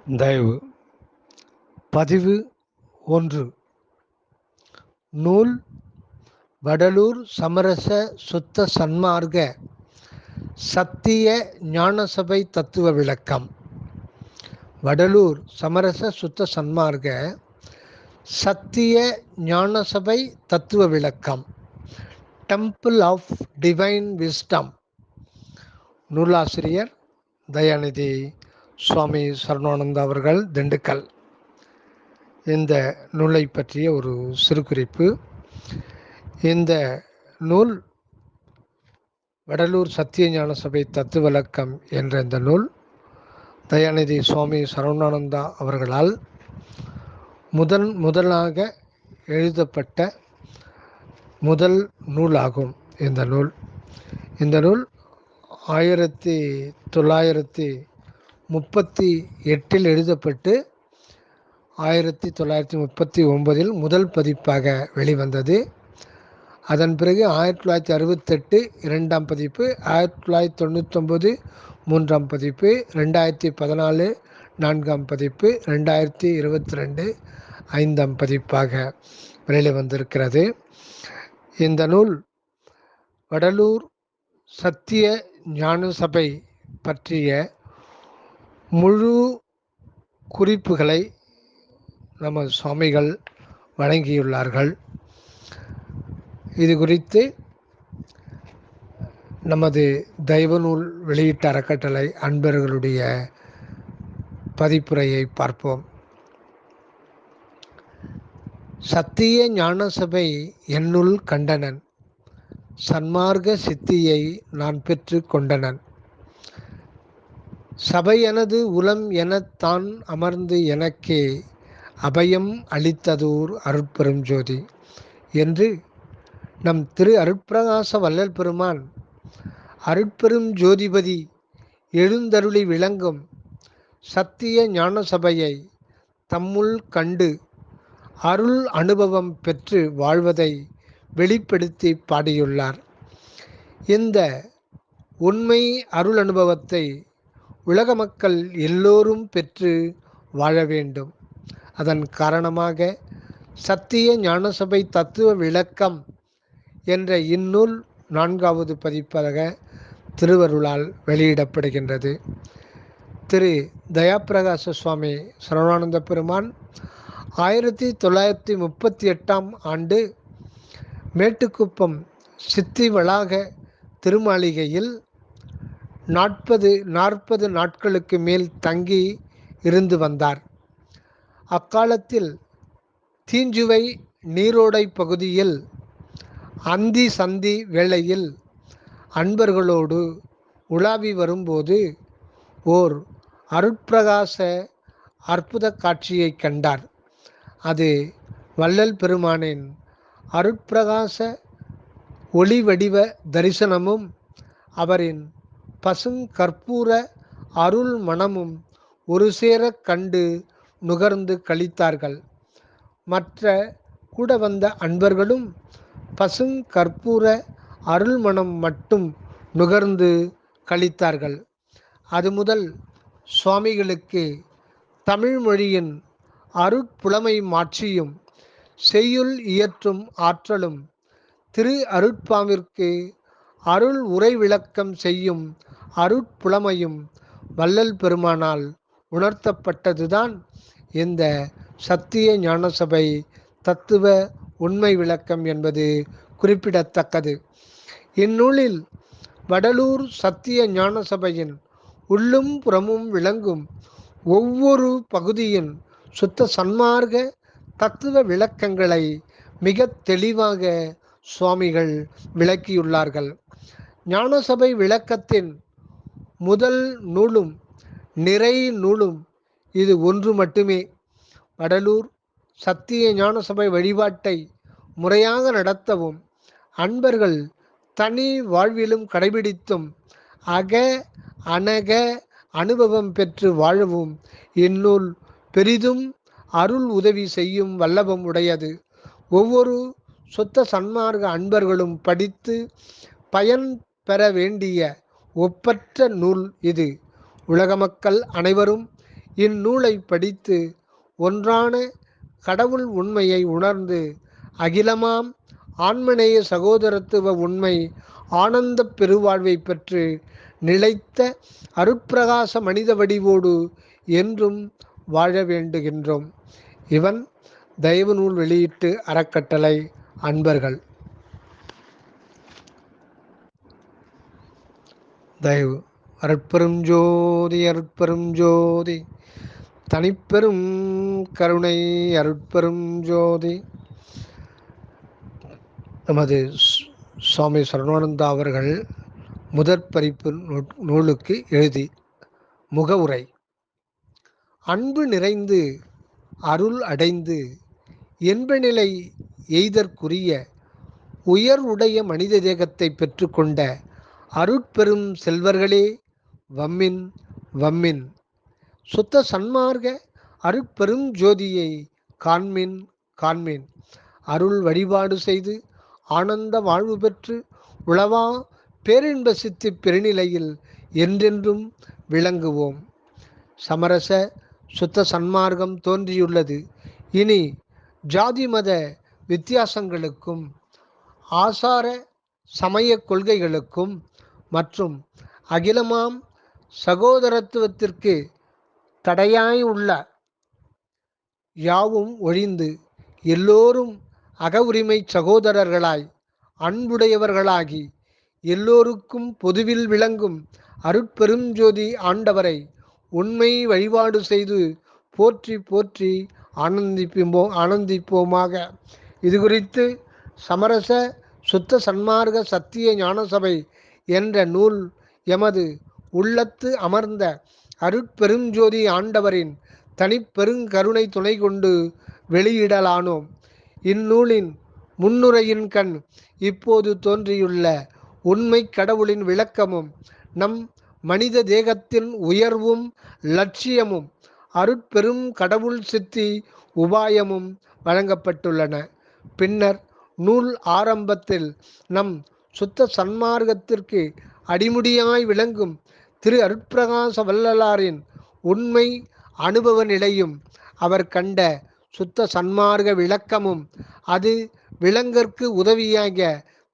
தயவு பதிவு 1. நூல் வடலூர் சமரச சுத்த சன்மார்க்க சத்திய ஞானசபை தத்துவ விளக்கம். வடலூர் சமரச சுத்த சன்மார்க்க சத்திய ஞானசபை தத்துவ விளக்கம். Temple of divine wisdom. நூலாசிரியர் தயாநிதி சுவாமி சரவண அவர்கள், திண்டுக்கல். இந்த நூலை பற்றிய ஒரு சிறு குறிப்பு. இந்த நூல் வடலூர் சத்திய ஞான சபை தத்துவ விளக்கம் என்ற இந்த நூல் தயாநிதி சுவாமி சரவணானந்தா அவர்களால் முதலாக எழுதப்பட்ட முதல் நூலாகும். இந்த நூல் 1938 எழுதப்பட்டு 1939 முதல் பதிப்பாக வெளிவந்தது. அதன் பிறகு 1968 இரண்டாம் பதிப்பு, 1999 மூன்றாம் பதிப்பு, 2014 நான்காம் பதிப்பு, 2022 ஐந்தாம் பதிப்பாக வெளிவந்திருக்கிறது. இந்த நூல் வடலூர் சத்திய ஞான சபை பற்றிய முழு குறிப்புகளை நமது சுவாமிகள் வழங்கியுள்ளார்கள். இது குறித்து நமது தெய்வநூல் வெளியீட்டு அறக்கட்டளை அன்பர்களுடைய பதிப்புரையை பார்ப்போம். சத்திய ஞான சபை என்னுள் கண்டனன், சன்மார்க்க சித்தியை நான் பெற்று கொண்டனன். சபை எனது உளம் எனத்தான் அமர்ந்து எனக்கே அபயம் அளித்ததோர் அருட்பெரும் ஜோதி என்று நம் திரு அருட்பிரகாச வள்ளல் பெருமான் அருட்பெரும் ஜோதிபதி எழுந்தருளி விளங்கும் சத்திய ஞான சபையை தம்முள் கண்டு அருள் அனுபவம் பெற்று வாழ்வதை வெளிப்படுத்தி பாடியுள்ளார். இந்த உண்மை அருள் அனுபவத்தை உலக மக்கள் எல்லோரும் பெற்று வாழ வேண்டும். அதன் காரணமாக சத்திய ஞானசபை தத்துவ விளக்கம் என்ற இந்நூல் 4வது பதிப்பாக திருவருளால் வெளியிடப்படுகின்றது. திரு தயாபிரகாச சுவாமி சரவணானந்த பெருமான் 1938 ஆண்டு மேட்டுக்குப்பம் சித்தி வளாக திருமாளிகையில் 40 நாட்களுக்கு மேல் தங்கி இருந்து வந்தார். அக்காலத்தில் தீஞ்சுவை நீரோடை பகுதியில் அந்தி சந்தி வேளையில் அன்பர்களோடு உலாவி வரும்போது ஓர் அருட்பிரகாச அற்புத காட்சியை கண்டார். அது வள்ளல் பெருமானின் அருட்பிரகாச ஒளி வடிவ தரிசனமும் அவரின் பசுங்கற்பூர அருள் மனமும் ஒரு சேர கண்டு நுகர்ந்து களித்தார்கள். மற்ற கூட வந்த அன்பர்களும் பசுங்கற்பூர அருள் மனம் மட்டும் நுகர்ந்து களித்தார்கள். அது முதல் சுவாமிகளுக்கு தமிழ் மொழியின் அருட்புலமை மாட்சியும் செய்யுள் இயற்றும் ஆற்றலும் திரு அருட்பாவிற்கு அருள் உரை விளக்கம் செய்யும் அருட்புலமையும் வள்ளல் பெருமானால் உணர்த்தப்பட்டதுதான் இந்த சத்திய ஞானசபை தத்துவ உண்மை விளக்கம் என்பது குறிப்பிடத்தக்கது. இந்நூலில் வடலூர் சத்திய ஞான சபையின் உள்ளும் புறமும் விளங்கும் ஒவ்வொரு பகுதியின் சுத்த சன்மார்க்க தத்துவ விளக்கங்களை மிக தெளிவாக சுவாமிகள் விளக்கியுள்ளார்கள். ஞானசபை விளக்கத்தின் முதல் நூலும் நிறை நூலும் இது ஒன்று மட்டுமே. வடலூர் சத்திய ஞான சபை வழிபாட்டை முறையாக நடத்தவும் அன்பர்கள் தனி வாழ்விலும் கடைபிடித்தும் அக அனக அனுபவம் பெற்று வாழவும் இந்நூல் பெரிதும் அருள் உதவி செய்யும் வல்லபம் உடையது. ஒவ்வொரு சுத்த சன்மார்க்க அன்பர்களும் படித்து பயன் பெற வேண்டிய ஒப்பற்ற நூல் இது. உலக மக்கள் அனைவரும் இந்நூலை படித்து ஒன்றான கடவுள் உண்மையை உணர்ந்து அகிலமாம் ஆன்மநேய சகோதரத்துவ உண்மை ஆனந்த பெருவாழ்வை பெற்று நிலைத்த அருட்பிரகாச மனித வடிவோடு என்றும் வாழ வேண்டுகின்றோம். இவன் தயவு நூல் வெளியீட்டு அறக்கட்டளை அன்பர்கள். தயவு. அருட்பெரும் ஜோதி அருட்பெரும் ஜோதி தனிப்பெரும் கருணை அருட்பெரும் ஜோதி. நமது சுவாமி சரவணானந்தா அவர்கள் முதற் பதிப்பு நூலுக்கு எழுதி முகவுரை. அன்பு நிறைந்து அருள் அடைந்து என்பநிலை எய்தற்குரிய உயர்வுடைய மனித தேகத்தை பெற்றுக்கொண்ட அருட்பெரும் செல்வர்களே வம்மின் வம்மின் சுத்த சன்மார்க்க அருட்பெரும் ஜோதியை காண்மின் காண்மின். அருள் வழிபாடு செய்து ஆனந்த வாழ்வு பெற்று உளவா பேரின்ப சித்தி பெருநிலையில் என்றென்றும் விளங்குவோம். சமரச சுத்த சன்மார்க்கம் தோன்றியுள்ளது. இனி ஜாதி மத வித்தியாசங்களுக்கும் ஆசார சமய கொள்கைகளுக்கும் மற்றும் அகிலமாம் சகோதரத்துவத்திற்கு தடையாய் உள்ள யாவும் ஒழிந்து எல்லோரும் அகவுரிமை சகோதரர்களாய் அன்புடையவர்களாகி எல்லோருக்கும் பொதுவில் விளங்கும் அருட்பெருஞ்சோதி ஆண்டவரை உண்மை வழிபாடு செய்து போற்றி போற்றி ஆனந்திப்போமாக. இது குறித்து சமரச சுத்த சன்மார்க்க சத்திய ஞானசபை என்ற நூல் எமது உள்ளத்து அமர்ந்த அருட்பெருஞ்சோதி ஆண்டவரின் தனிப்பெருங்கருணை துணை கொண்டு வெளியிடலானோம். இந்நூலின் முன்னுரையின் கண் இப்போது தோன்றியுள்ள உண்மை கடவுளின் விளக்கமும் நம் மனித தேகத்தின் உயர்வும் லட்சியமும் அருட்பெரும் கடவுள் சித்தி உபாயமும் வழங்கப்பட்டுள்ளன. பின்னர் நூல் ஆரம்பத்தில் நம் சுத்த சன்மார்க்கத்திற்கு அடிமுடியாய் விளங்கும் திரு அருட்பிரகாச வள்ளலாரின் உண்மை அனுபவ நிலையும் அவர் கண்ட சுத்த சன்மார்க்க விளக்கமும் அது விளங்கற்கு உதவியாக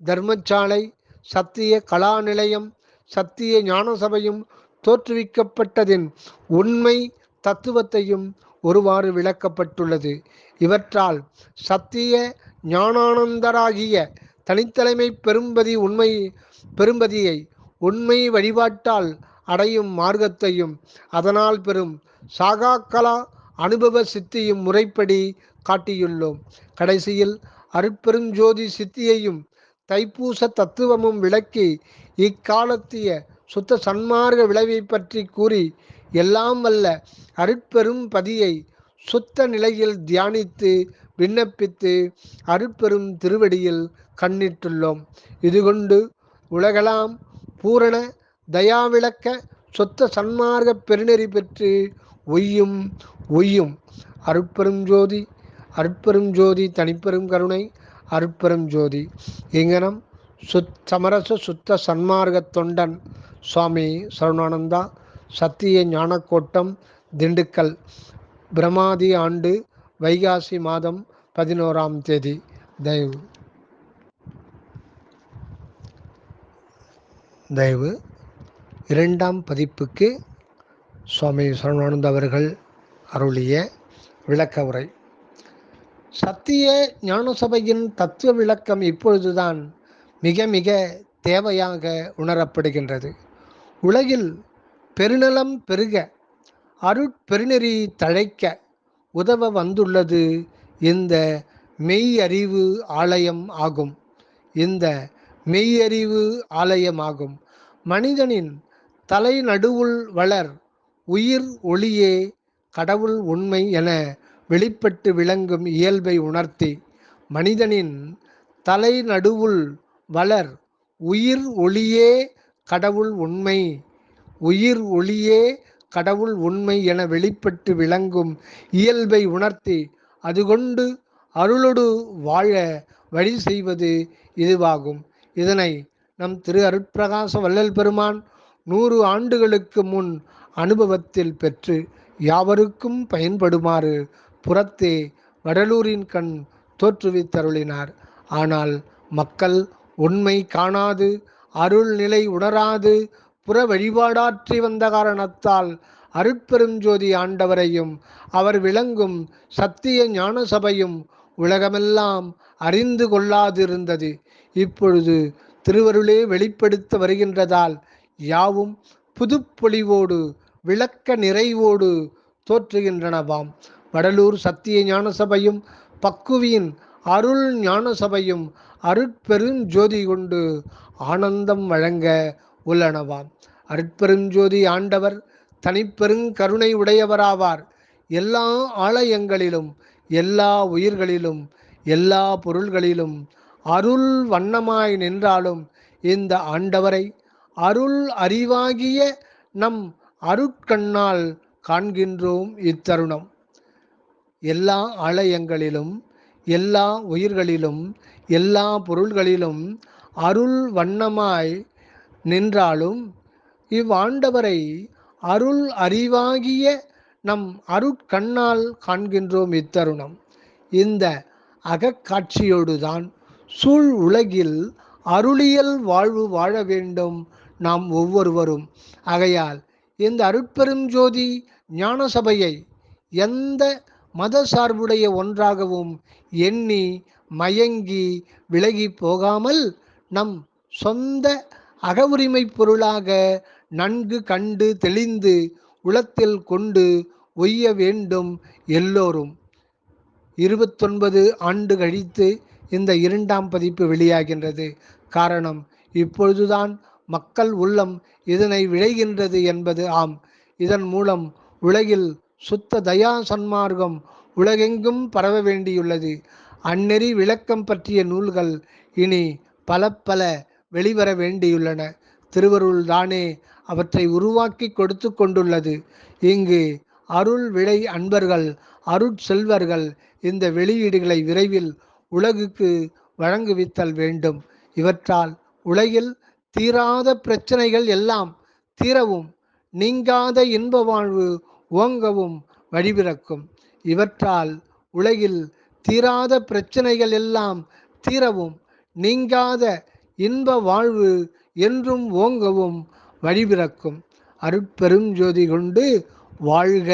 தர்மசாலை, சத்திய கலா நிலையம், சத்திய ஞான சபையும் தோற்றுவிக்கப்பட்டதின் உண்மை தத்துவத்தையும் ஒருவாறு விளக்கப்பட்டுள்ளது. இவற்றால் சத்திய ஞானானந்தராகிய தனித்தலைமை பெரும்பதியை உண்மை வழிபாட்டால் அடையும் மார்க்கத்தையும் அதனால் பெறும் சாகாக்கலா அனுபவ சித்தியும் முறைப்படி காட்டியுள்ளோம். கடைசியில் அருட்பெருஞ்சோதி சித்தியையும் தைப்பூச தத்துவமும் விளக்கி இக்காலத்திய சுத்த சன்மார்க்க விளைவை பற்றி கூறி எல்லாம் வல்ல அருட்பெரும் பதியை சுத்த நிலையில் தியானித்து விண்ணப்பித்து அருட்பெரும் திருவடியில் கண்ணிட்டுள்ளோம். இதுகொண்டு உலகெல்லாம் பூரண தயாவிளக்க சொத்த சன்மார்க்க பெருநெறி பெற்று ஒய்யும் ஒய்யும். அருட்பெரும் ஜோதி அருட்பெரும் ஜோதி தனிப்பெரும் கருணை அருட்பெரும் ஜோதி. இங்கனம் சமரச சுத்த சன்மார்க்க தொண்டன் சுவாமி சரவணானந்தா, சத்திய ஞானக்கோட்டம், திண்டுக்கல். பிரமாதி ஆண்டு வைகாசி மாதம் 11ஆம் தேதி. தயவு 2ஆம் பதிப்புக்கு சுவாமி சரவணானந்த அவர்கள் அருளிய விளக்க உரை. சத்திய ஞான சபையின் தத்துவ விளக்கம் இப்பொழுதுதான் மிக மிக தேவையாக உணரப்படுகின்றது. உலகில் பெருநலம் பெருக அருட்பெருநெறி தழைக்க உதவ வந்துள்ளது இந்த மெய்யறிவு ஆலயம் ஆகும். இந்த மெய்யறிவு ஆலயமாகும். மனிதனின் தலை நடுவுள் வளர் உயிர் ஒளியே கடவுள் உண்மை என வெளிப்பட்டு விளங்கும் இயல்பை உணர்த்தி, மனிதனின் தலை நடுவுள் வளர் உயிர் ஒளியே கடவுள் உண்மை, உயிர் ஒளியே கடவுள் உண்மை என வெளிப்பட்டு விளங்கும் இயல்பை உணர்த்தி அதுகொண்டு அருளொடு வாழ வழி செய்வது இதுவாகும். இதனை நம் திரு அருட்பிரகாச வள்ளல் பெருமான் 100 ஆண்டுகளுக்கு முன் அனுபவத்தில் பெற்று யாவருக்கும் பயன்படுமாறு புறத்தே வடலூரின் கண் தோற்றுவித்தருளினார். ஆனால் மக்கள் உண்மை காணாது அருள் நிலை உணராது புற வழிபாடாற்றி வந்த காரணத்தால் அருட்பெருஞ்சோதி ஆண்டவரையும் அவர் விளங்கும் சத்திய ஞான சபையும் உலகமெல்லாம் அறிந்து கொள்ளாதிருந்தது. இப்பொழுது திருவருளே வெளிப்படுத்த வருகின்றதால் யாவும் புதுப்பொலிவோடு விளக்க நிறைவோடு தோற்றுகின்றனவாம். வடலூர் சத்திய ஞான சபையும் பக்குவியின் அருள் ஞான சபையும் அருட்பெருஞ்சோதி கொண்டு ஆனந்தம் வழங்க உள்ளனவாம். அருட்பெருஞ்சோதி ஆண்டவர் தனிப்பெருங்கருணை உடையவராவார். எல்லா ஆலயங்களிலும் எல்லா உயிர்களிலும் எல்லா பொருள்களிலும் அருள் வண்ணமாய் நின்றாலும் இந்த ஆண்டவரை அருள் அறிவாகிய நம் அருட்கண்ணால் காண்கின்றோம் இத்தருணம். எல்லா ஆலயங்களிலும் எல்லா உயிர்களிலும் எல்லா பொருள்களிலும் அருள் வண்ணமாய் நின்றாலும் இவ்வாண்டவரை அருள் அறிவாகிய நம் அருட்கண்ணால் காண்கின்றோம் இத்தருணம். இந்த அகக்காட்சியோடுதான் சூழ் உலகில் அருளியல் வாழ்வு வாழ வேண்டும் நாம் ஒவ்வொருவரும். ஆகையால் இந்த அருட்பெருஞ்சோதி ஞான சபையை எந்த மத சார்புடைய ஒன்றாகவும் எண்ணி மயங்கி விலகி போகாமல் நம் சொந்த அகவுரிமை பொருளாக நன்கு கண்டு தெளிந்து உளத்தில் கொண்டு ஒய்ய வேண்டும் எல்லோரும். 29 ஆண்டு கழித்து இந்த 2ஆம் பதிப்பு வெளியாகின்றது. காரணம், இப்பொழுதுதான் மக்கள் உள்ளம் இதனை விளைகின்றது என்பது ஆம். இதன் மூலம் உலகில் சுத்த தயா சன்மார்க்கம் உலகெங்கும் பரவ வேண்டியுள்ளது. அந்நெறி விளக்கம் பற்றிய நூல்கள் இனி பல பல வெளிவர வேண்டியுள்ளன. திருவருள் தானே அவற்றை உருவாக்கி கொடுத்து கொண்டுள்ளது. இங்கு அருள் விளை அன்பர்கள் அருட்செல்வர்கள் இந்த வெளியீடுகளை விரைவில் உலகுக்கு வழங்குவித்தல் வேண்டும். இவற்றால் உலகில் தீராத பிரச்சனைகள் எல்லாம் தீரவும் நீங்காத இன்ப வாழ்வு ஓங்கவும் வழிபிறக்கும். இவற்றால் உலகில் தீராத பிரச்சனைகள் எல்லாம் தீரவும் நீங்காத இன்ப வாழ்வு என்றும் ஓங்கவும் வழிபிறக்கும். அருட்பெரும் ஜோதி கொண்டு வாழ்க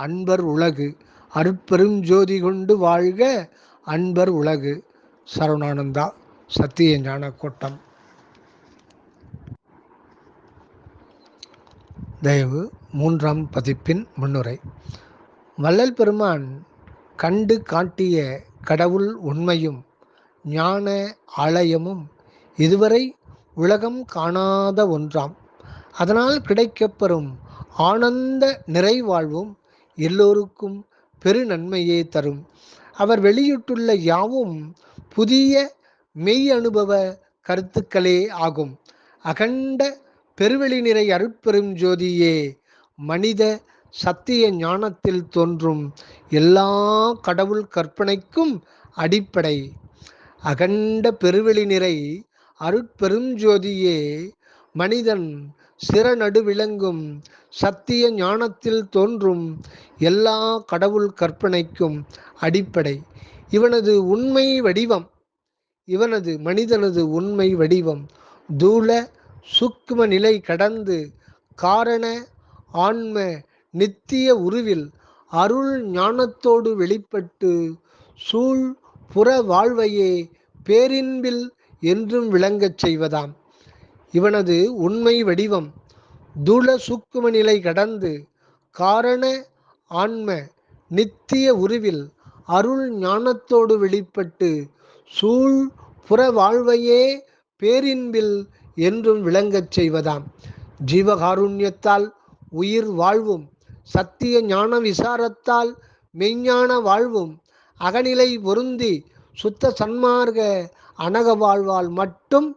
அன்பர் உலகு. அருட்பெரும் ஜோதி கொண்டு வாழ்க அன்பர் உலகு. சரவணானந்தா, சத்திய ஞான கோட்டம். தயவு 3ஆம் பதிப்பின் முன்னுரை. வள்ளல் பெருமான் கண்டு காட்டிய கடவுள் உண்மையும் ஞான ஆலயமும் இதுவரை உலகம் காணாத ஒன்றாம். அதனால் கிடைக்கப்பெறும் ஆனந்த நிறைவாழ்வும் எல்லோருக்கும் பெரு நன்மையே தரும். அவர் வெளியிட்டுள்ள யாவும் புதிய மெய் அனுபவ கருத்துக்களே ஆகும். அகண்ட பெருவெளி நிறை அருட்பெரும் ஜோதியே மனித சத்திய ஞானத்தில் தோன்றும் எல்லா கடவுள் கற்பனைக்கும் அடிப்படை. அகண்ட பெருவெளி நிறை அருட்பெரும் ஜோதியே மனிதன் சிறநடு விளங்கும் சத்திய ஞானத்தில் தோன்றும் எல்லா கடவுள் கற்பனைக்கும் அடிப்படை. இவனது உண்மை வடிவம் இவனது மனிதனது உண்மை வடிவம் தூள சூக்கும நிலை கடந்து காரண ஆன்ம நித்திய உருவில் அருள் ஞானத்தோடு வெளிப்பட்டு சூழ் புற வாழ்வையே பேரின்பில் என்றும் விளங்கச் செய்வதாம். இவனது உண்மை வடிவம் தூள சூக்கும நிலை கடந்து காரண ஆன்ம நித்திய உருவில் அருள் ஞானத்தோடு வெளிப்பட்டு சூழ் புற வாழ்வையே பேரின்பில் என்றும் விளங்கச் செய்வதாம். ஜீவகாருண்யத்தால் உயிர் வாழ்வும் சத்திய ஞான விசாரத்தால் மெய்ஞான வாழ்வும் அகநிலை பொருந்தி சுத்த சன்மார்க்க அனக வாழ்வால் மட்டும்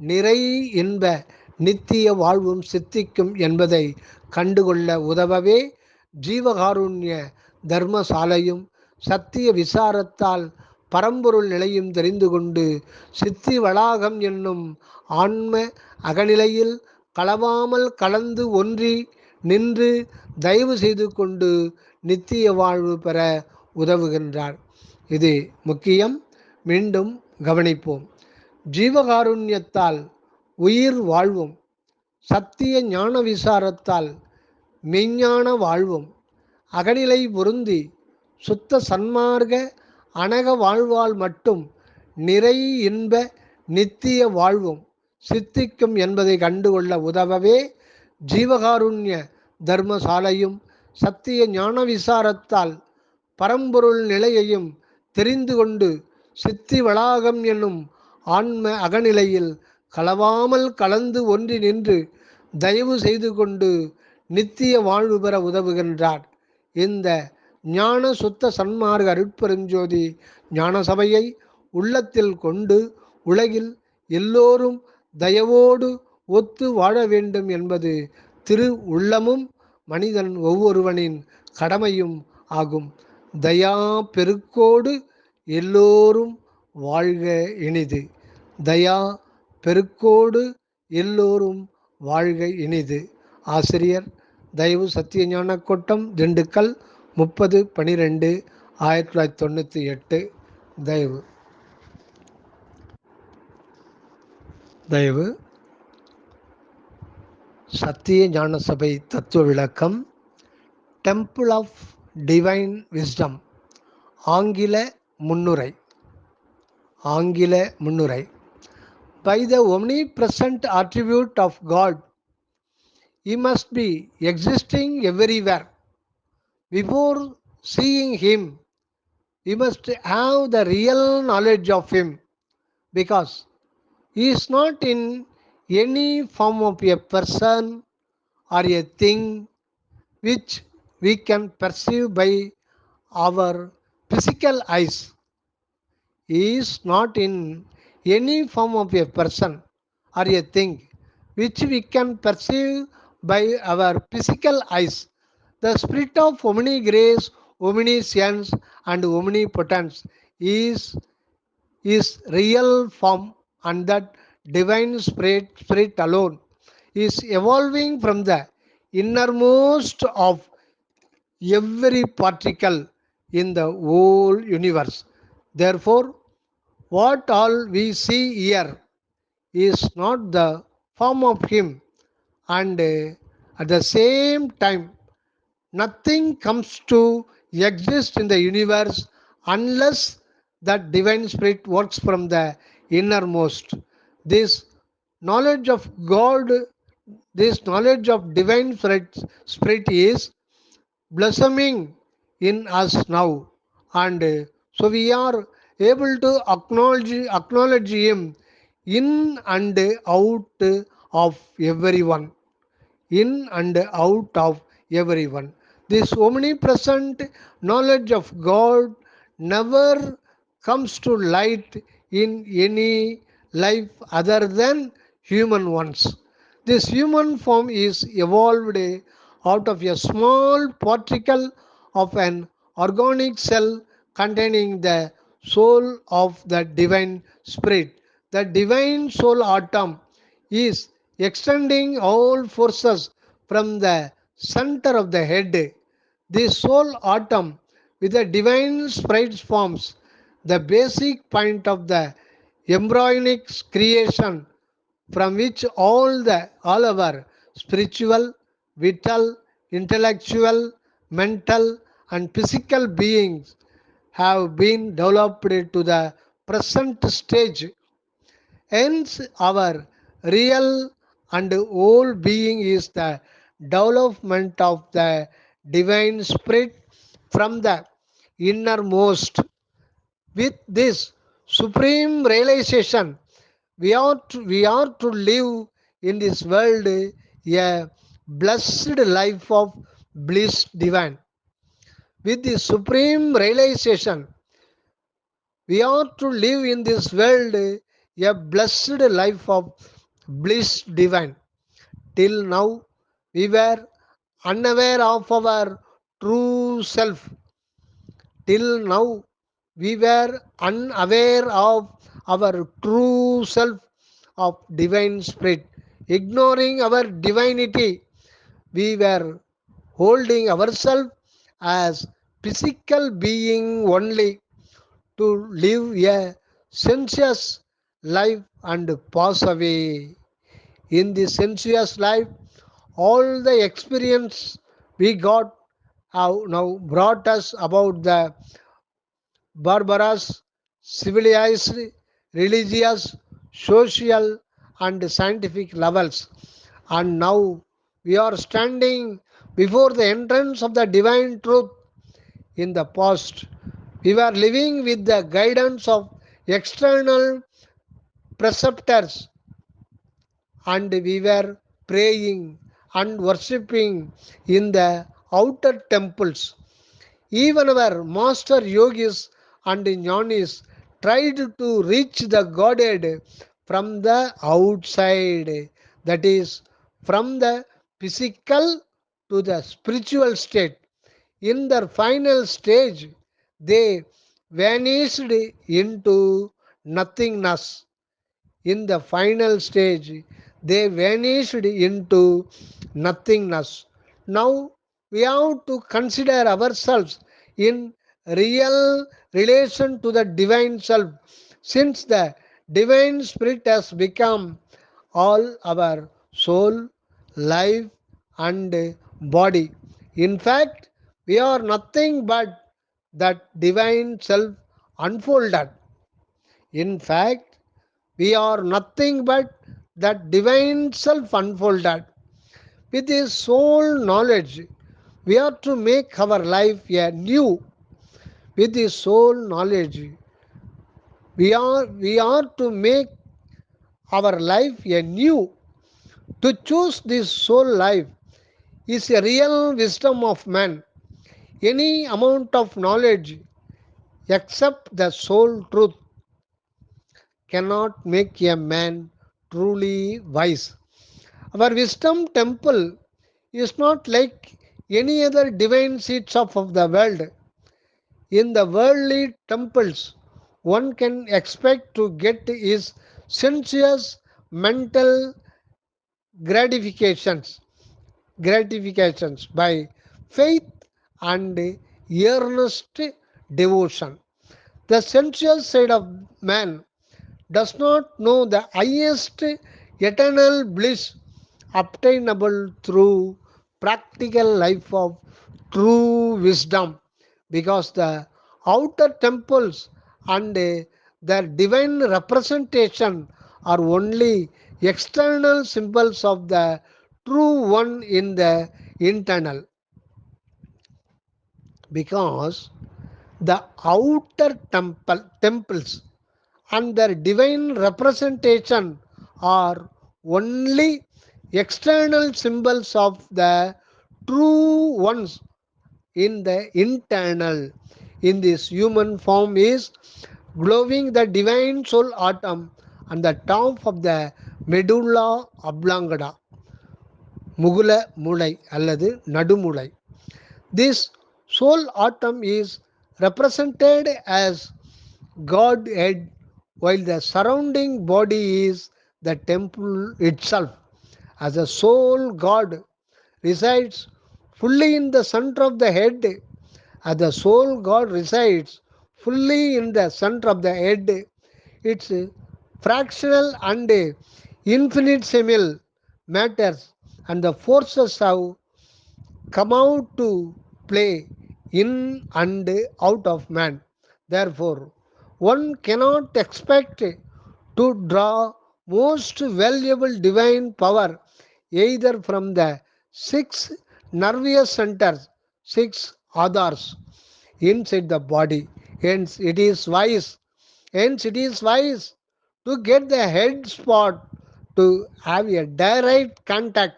நிறை என்ப நித்திய வாழ்வும் சித்திக்கும் என்பதை கண்டுகொள்ள உதவவே ஜீவகாருண்ய தர்மசாலையும் சத்திய விசாரத்தால் பரம்பொருள் நிலையும் தெரிந்து கொண்டு சித்தி வளாகம் என்னும் ஆன்ம அகநிலையில் களவாமல் கலந்து ஒன்றி நின்று தயவு செய்து கொண்டு நித்திய வாழ்வு பெற உதவுகின்றார். இது முக்கியம். மீண்டும் கவனிப்போம். ஜீவகாருண்யத்தால் உயிர் வாழ்வும், சத்திய ஞான விசாரத்தால் மெய்ஞான வாழ்வும், அகநிலை பொருந்தி சுத்த சன்மார்க்க அனக வாழ்வால் மட்டும் நிறை இன்ப நித்திய வாழ்வும் சித்திக்கும் என்பதை கண்டுகொள்ள உதவவே ஜீவகாருண்ய தர்மசாலையும் சத்திய ஞான விசாரத்தால் பரம்பொருள் நிலையையும் தெரிந்து கொண்டு சித்தி வளாகம் என்னும் ஆன்ம அகநிலையில் களவாமல் கலந்து ஒன்றி நின்று தயவு செய்து கொண்டு நித்திய வாழ்வு பெற உதவுகின்றார். இந்த ஞான சுத்த சன்மார்க்க அருட்பெருஞ்சோதி ஞான சபையை உள்ளத்தில் கொண்டு உலகில் எல்லோரும் தயவோடு ஒத்து வாழ வேண்டும் என்பது திரு உள்ளமும் மனிதன் ஒவ்வொருவனின் கடமையும் ஆகும். தயா பெருக்கோடு எல்லோரும் வாழ்க இனிது. தயா பெருக்கோடு எல்லோரும் வாழ்க இனிது. ஆசிரியர் தயவு சத்தியஞான கோட்டம், திண்டுக்கல், 30/12/1998. தயவு தயவு சத்திய ஞான சபை தத்துவ விளக்கம், டெம்பிள் ஆஃப் டிவைன் விஸ்டம், ஆங்கில முன்னுரை. By the omnipresent attribute of God, He must be existing everywhere. Before seeing Him, we must have the real knowledge of Him, because He is not in any form of a person or a thing which we can perceive by our physical eyes. He is not in any form of a person or a thing which we can perceive by our physical eyes. The spirit of omni-grace, omniscience, and omnipotence is His real form, and that divine spirit alone is evolving from the innermost of every particle in the whole universe. Therefore, what all we see here is not the form of Him, and at the same time, nothing comes to exist in the universe unless that divine spirit works from the innermost. This knowledge of God, this knowledge of divine spirit is blossoming in us now, and so we are able to acknowledge Him in and out of everyone. In and out of everyone. This omnipresent knowledge of God never comes to light in any life other than human ones. This human form is evolved out of a small particle of an organic cell containing the soul of the divine spirit. The divine soul atom is extending all forces from the center of the head. This soul atom with the divine spirit forms the basic point of the embryonic creation, from which all our spiritual, vital, intellectual, mental, and physical beings have been developed to the present stage. Hence, our real and whole being is the development of the divine spirit from the innermost. With this supreme realization, we are to live in this world a blessed life of bliss divine. With this supreme realization, we are to live in this world a blessed life of bliss divine. Till now, we were unaware of our true self. Till now, we were unaware of our true self of divine spirit, ignoring our divinity. We were holding ourselves as physical being only to live a sensuous life and pass away. In the sensuous life, all the experience we got have now brought us about the barbarous, civilized, religious, social, and scientific levels. And now we are standing before the entrance of the divine truth. In the past, we were living with the guidance of external preceptors, and we were praying and worshipping in the outer temples. Even our master yogis and jnanis tried to reach the Godhead from the outside, that is, from the physical to the spiritual state. In their final stage, they vanished into nothingness. In the final stage, they vanished into nothingness. Now we have to consider ourselves in real relation to the divine self, since the divine spirit has become all our soul, life, and body. In fact, we are nothing but that divine self unfolded. In fact, we are nothing but that divine self unfolded. With His soul knowledge, we are to make our life a new. With His soul knowledge, we are to make our life a new. To choose this soul life is a real wisdom of man. Any amount of knowledge except the soul truth cannot make a man truly wise. Our wisdom temple is not like any other divine seats of the world. In the worldly temples, one can expect to get his sensuous mental gratifications gratifications by faith and earnest devotion. The sensual side of man does not know the highest eternal bliss obtainable through practical life of true wisdom, because the outer temples and their divine representation are only external symbols of the true one in the internal. Because the outer temples and their divine representation are only external symbols of the true ones in the internal. In this human form is glowing the divine soul atom on the top of the medulla oblongata, முகுல மூளை அல்லது நடுமூளை. This soul atom is represented as Godhead, while the surrounding body is the temple itself. As a soul God resides fully in the center of the head, as the soul God resides fully in the center of the head, its fractional and infinitesimal matters and the forces have come out to play in and out of man. Therefore, one cannot expect to draw most valuable divine power either from the six nervous centers, six others inside the body. Hence, it is wise to get the head spot to have a direct contact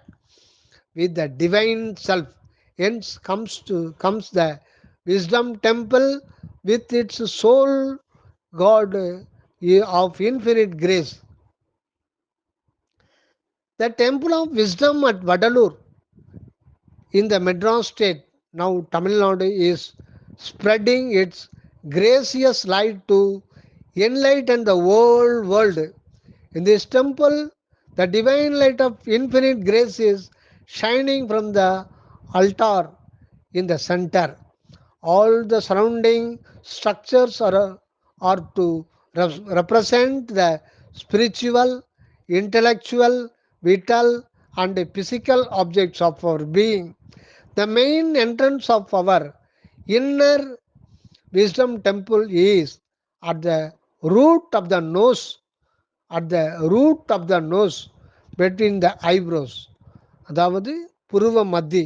with the divine self. Hence comes the wisdom temple with its soul God of infinite grace. The temple of wisdom at Vadalur in the Madras state, now Tamil Nadu, is spreading its gracious light to enlighten the whole world. In this temple, the divine light of infinite grace is shining from the altar in the center. All the surrounding structures are to represent the spiritual, intellectual, vital, and physical objects of our being. The main entrance of our inner wisdom temple is at the root of the nose, at the root of the nose between the eyebrows, அதாவது புருவ மத்தி.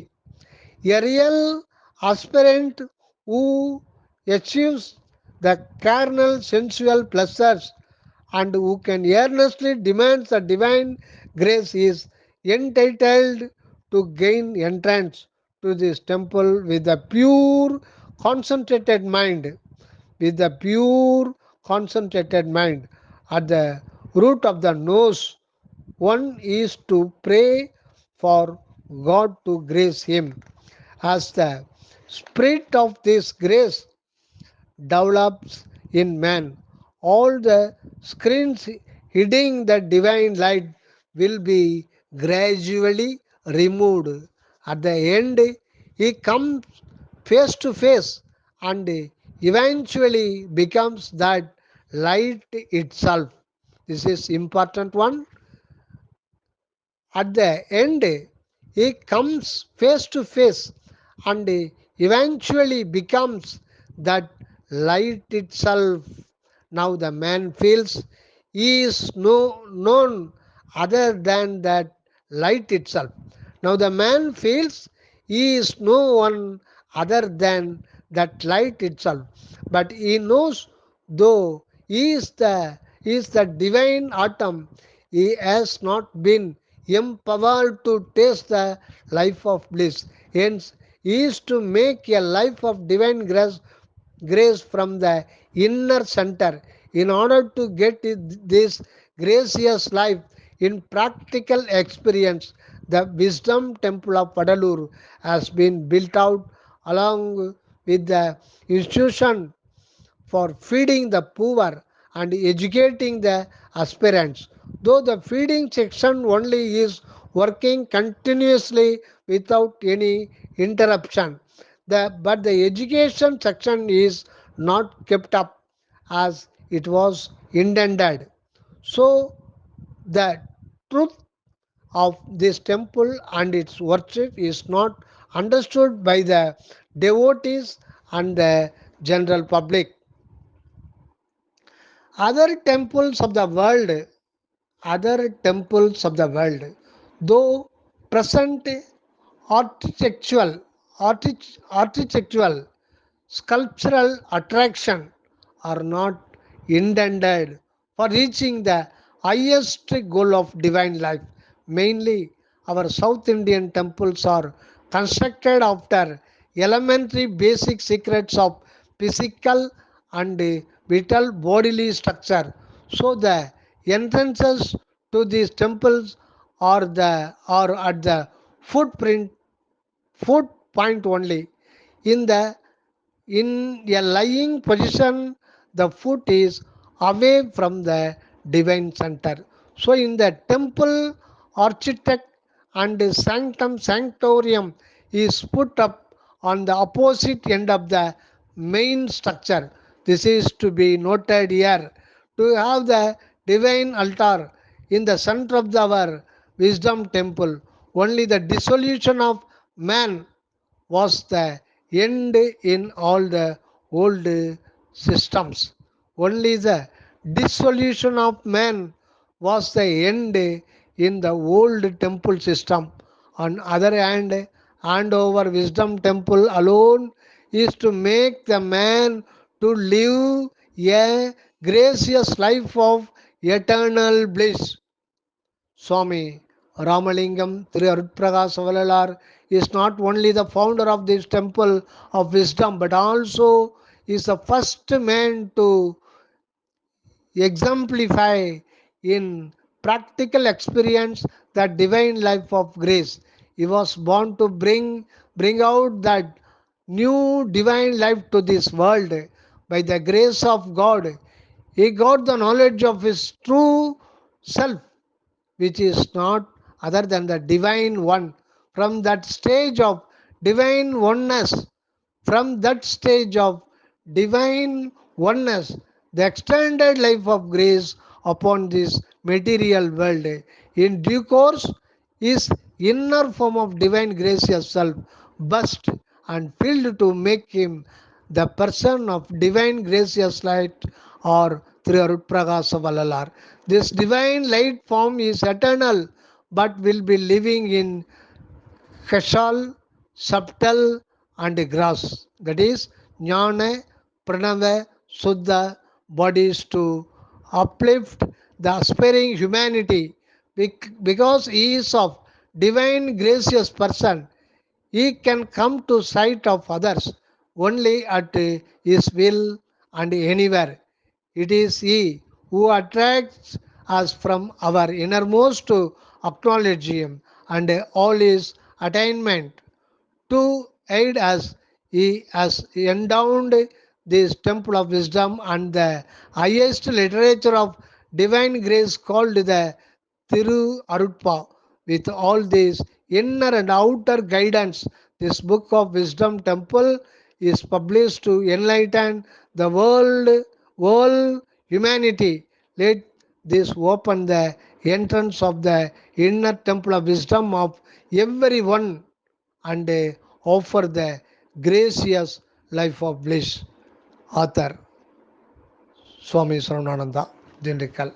A real aspirant who achieves the carnal sensual pleasures and who can earnestly demand the divine grace is entitled to gain entrance to this temple with a pure concentrated mind, with the pure concentrated mind. At the root of the nose, one is to pray for God to grace him. As the spirit of this grace develops in man, all the screens hiding the divine light will be gradually removed. At the end, he comes face to face and eventually becomes that light itself. This is important one. At the end, he comes face to face and eventually becomes that light itself. Now the man feels he is no known other than that light itself. Now the man feels he is no one other than that light itself. But he knows, though he is the divine atom, he has not been empowered to taste the life of bliss. Hence, he is to make a life of divine grace from the inner center. In order to get this gracious life in practical experience, the wisdom temple of Padalur has been built out along with the institution for feeding the poor and educating the aspirants. Though the feeding section only is working continuously without any interruption, but the education section is not kept up as it was intended. So the truth of this temple and its worship is not understood by the devotees and the general public. Other temples of the world, other temples of the world, though present architectural, architectural, sculptural attraction are not intended for reaching the highest goal of divine life. Mainly, our South Indian temples are constructed after elementary basic secrets of physical and vital bodily structure. So the entrances to these temples are at the footprint foot point only. In the in a lying position, the foot is away from the divine center. So, in the temple, architect and sanctum sanctorium is put up on the opposite end of the main structure. This is to be noted here. To have the divine altar in the center of our wisdom temple, only the dissolution of man was the end in all the old systems. Only the dissolution of man was the end in the old temple system. On other hand, over wisdom temple alone is to make the man to live a gracious life of eternal bliss. Swami Ramalingam Arutprakash Vallalar is not only the founder of this temple of wisdom but also is the first man to exemplify in practical experience the divine life of grace. He was born to bring out that new divine life to this world by the grace of God. He got the knowledge of his true self, which is not other than the divine one from that stage of divine oneness, from that stage of divine oneness, the extended life of grace upon this material world. In due course, his inner form of divine gracious self burst and filled to make him the person of divine gracious light or Prakasa Vallalar. This divine light form is eternal but will be living in Kashal, subtle and grass. That is Jnana, Pranava, Suddha bodies to uplift the aspiring humanity because he is of divine gracious person. He can come to sight of others only at his will and anywhere. It is he who attracts us from our innermost to acknowledge him and all his attainment to aid us. He has endowed this temple of wisdom and the highest literature of divine grace called the Thiru Arutpa. With all this inner and outer guidance, this book of wisdom temple is published to enlighten the world humanity. Let this open the entrance of the inner temple of wisdom of everyone and offer the gracious life of bliss. Author Swami Saravananda Dindikal.